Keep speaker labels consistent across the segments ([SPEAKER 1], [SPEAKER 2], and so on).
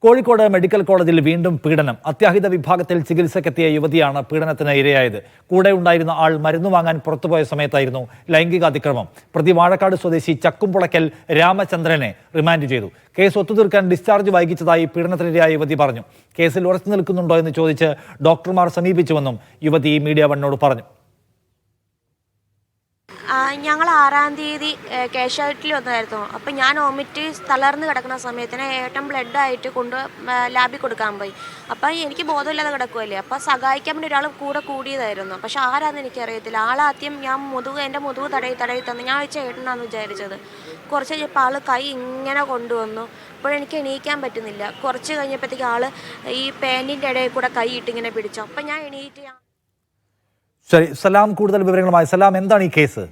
[SPEAKER 1] Kozhikode medical കോളേജിൽ വീണ്ടും പീഡനം. അത്യാഹിത വിഭാഗത്തിൽ ചികിത്സക്കെത്തിയ യുവതിയാണ് പീഡനത്തിന് ഇരയായത്. കൂടെ ഉണ്ടായിരുന്ന ആൾ മരുന്ന് വാങ്ങാൻ പുറത്തുപോയ സമയത്തായിരുന്നു ലൈംഗിക അതിക്രമം. പ്രതി വാഴക്കാട് സ്വദേശി ചക്കുംപുളയ്ക്കൽ രാമചന്ദ്രനെ റിമാൻഡ് ചെയ്തു. കേസ് ഒത്തുതീർക്കാൻ ഡിസ്ചാർജ് വൈകിച്ചതായി പീഡനത്തിനിരയായ യുവതി പറഞ്ഞു. കേസിൽ ഉറച്ചു നിൽക്കുന്നുണ്ടോ എന്ന് ചോദിച്ച് ഡോക്ടർമാർ സമീപിച്ചുവെന്നും യുവതി മീഡിയ വണ്ണോട് പറഞ്ഞു.
[SPEAKER 2] ഞങ്ങൾ 6-ാം തീയതി കാഷ്വാലിറ്റിയിൽ വന്നായിരുന്നു. അപ്പം ഞാൻ വോമിറ്റ് തളർന്ന് കിടക്കുന്ന സമയത്തിന് ഏട്ടൻ ബ്ലഡായിട്ട് കൊണ്ട് ലാബിൽ കൊടുക്കാൻ പോയി. അപ്പം എനിക്ക് ബോധമില്ലാതെ കിടക്കുമല്ലേ, അപ്പം സഹായിക്കാൻ വേണ്ടി ഒരാൾ കൂടെ കൂടിയതായിരുന്നു. പക്ഷെ ആരാന്ന് എനിക്കറിയത്തില്ല. ആളാദ്യം എൻ്റെ മുതുക് തടയി തന്നു. ഞാൻ വെച്ച ഏട്ടനാണെന്ന് വിചാരിച്ചത്. കുറച്ച് കഴിഞ്ഞപ്പോൾ ആൾ കൈ ഇങ്ങനെ കൊണ്ടുവന്നു. അപ്പോഴെനിക്ക് എണീക്കാൻ പറ്റുന്നില്ല. കുറച്ച് കഴിഞ്ഞപ്പോഴത്തേക്ക് ആൾ ഈ പാൻറ്റിൻ്റെ ഇടയിൽ കൂടെ കൈ ഇട്ടിങ്ങനെ പിടിച്ചു. അപ്പം ഞാൻ എണീറ്റ്.
[SPEAKER 1] ശരി, സലാം കൂടുതൽ വിവരങ്ങളുമായി. സലാം, എന്താണ് ഈ കേസ്?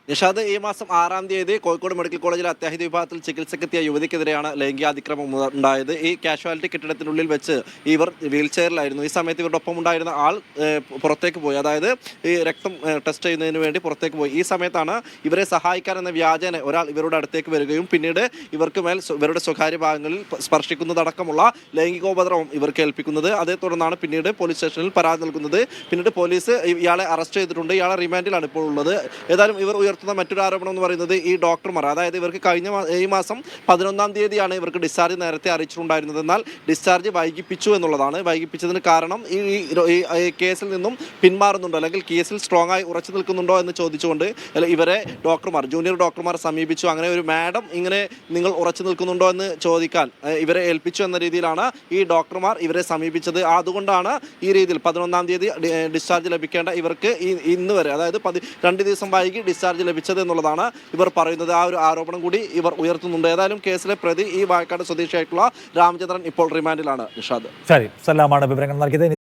[SPEAKER 3] നിഷാദ്, ഈ മാസം 6-ാം തീയതി കോഴിക്കോട് മെഡിക്കൽ കോളേജിലെ അത്യാഹിത വിഭാഗത്തിൽ ചികിത്സക്കെത്തിയ യുവതിക്കെതിരെയാണ് ലൈംഗികാതിക്രമം ഉണ്ടായത്. ഈ കാഷ്വാലിറ്റി കെട്ടിടത്തിനുള്ളിൽ വെച്ച് ഇവർ വീൽ ചെയറിലായിരുന്നു. ഈ സമയത്ത് ഇവരുടെ ഒപ്പം ഉണ്ടായിരുന്ന ആൾ പുറത്തേക്ക് പോയി, അതായത് ഈ രക്തം ടെസ്റ്റ് ചെയ്യുന്നതിന് വേണ്ടി പുറത്തേക്ക് പോയി. ഈ സമയത്താണ് ഇവരെ സഹായിക്കാൻ എന്ന വ്യാജേന ഒരാൾ ഇവരുടെ അടുത്തേക്ക് വരികയും പിന്നീട് ഇവർക്ക് മേൽ ഇവരുടെ സ്വകാര്യ ഭാഗങ്ങളിൽ സ്പർശിക്കുന്നതടക്കമുള്ള ലൈംഗികോപദ്രവം ഇവർക്ക് ഏൽപ്പിക്കുന്നത്. അതേ തുടർന്നാണ് പിന്നീട് പോലീസ് സ്റ്റേഷനിൽ പരാതി നൽകുന്നത്. പിന്നീട് പോലീസ് ഇയാളെ അറസ്റ്റ് ചെയ്തിട്ടുണ്ട്. ഇയാളെ റിമാൻഡിലാണ് ഇപ്പോൾ ഉള്ളത്. ഏതായാലും ഇവർ ഉയർത്തുന്ന മറ്റൊരു ആരോപണം എന്ന് പറയുന്നത് ഈ ഡോക്ടർമാർ, അതായത് ഇവർക്ക് ഈ മാസം 11-ാം തീയതിയാണ് ഇവർക്ക് ഡിസ്ചാർജ് നേരത്തെ അറിയിച്ചിട്ടുണ്ടായിരുന്നത്. എന്നാൽ ഡിസ്ചാർജ് വൈകിപ്പിച്ചു എന്നുള്ളതാണ്. വൈകിപ്പിച്ചതിന് കാരണം ഈ കേസിൽ നിന്നും പിന്മാറുന്നുണ്ടോ അല്ലെങ്കിൽ കേസിൽ സ്ട്രോങ് ആയി ഉറച്ചു നിൽക്കുന്നുണ്ടോ എന്ന് ചോദിച്ചുകൊണ്ട് ഇവരെ ജൂനിയർ ഡോക്ടർമാർ സമീപിച്ചു. അങ്ങനെ ഒരു മാഡം ഇങ്ങനെ നിങ്ങൾ ഉറച്ചു നിൽക്കുന്നുണ്ടോ എന്ന് ചോദിക്കാൻ ഇവരെ ഏൽപ്പിച്ചു എന്ന രീതിയിലാണ് ഈ ഡോക്ടർമാർ ഇവരെ സമീപിച്ചത്. അതുകൊണ്ടാണ് ഈ രീതിയിൽ 11-ാം തീയതി ഡിസ്ചാർജ് ലഭിക്കേണ്ട ഇവർക്ക് ഇന്ന് വരെ, അതായത് 2 ദിവസം വൈകി ഡിസ്ചാർജ് ലഭിച്ചത് എന്നുള്ളതാണ് ഇവർ പറയുന്നത്. ആ ഒരു ആരോപണം കൂടി ഇവർ ഉയർത്തുന്നുണ്ട്. ഏതായാലും കേസിലെ പ്രതി ഈ വാഴക്കാട് സ്വദേശിയായിട്ടുള്ള രാമചന്ദ്രൻ ഇപ്പോൾ റിമാൻഡിലാണ്. നിഷാദ്,
[SPEAKER 1] ശരി, സലാമാണ് വിവരങ്ങൾ നൽകിയത്.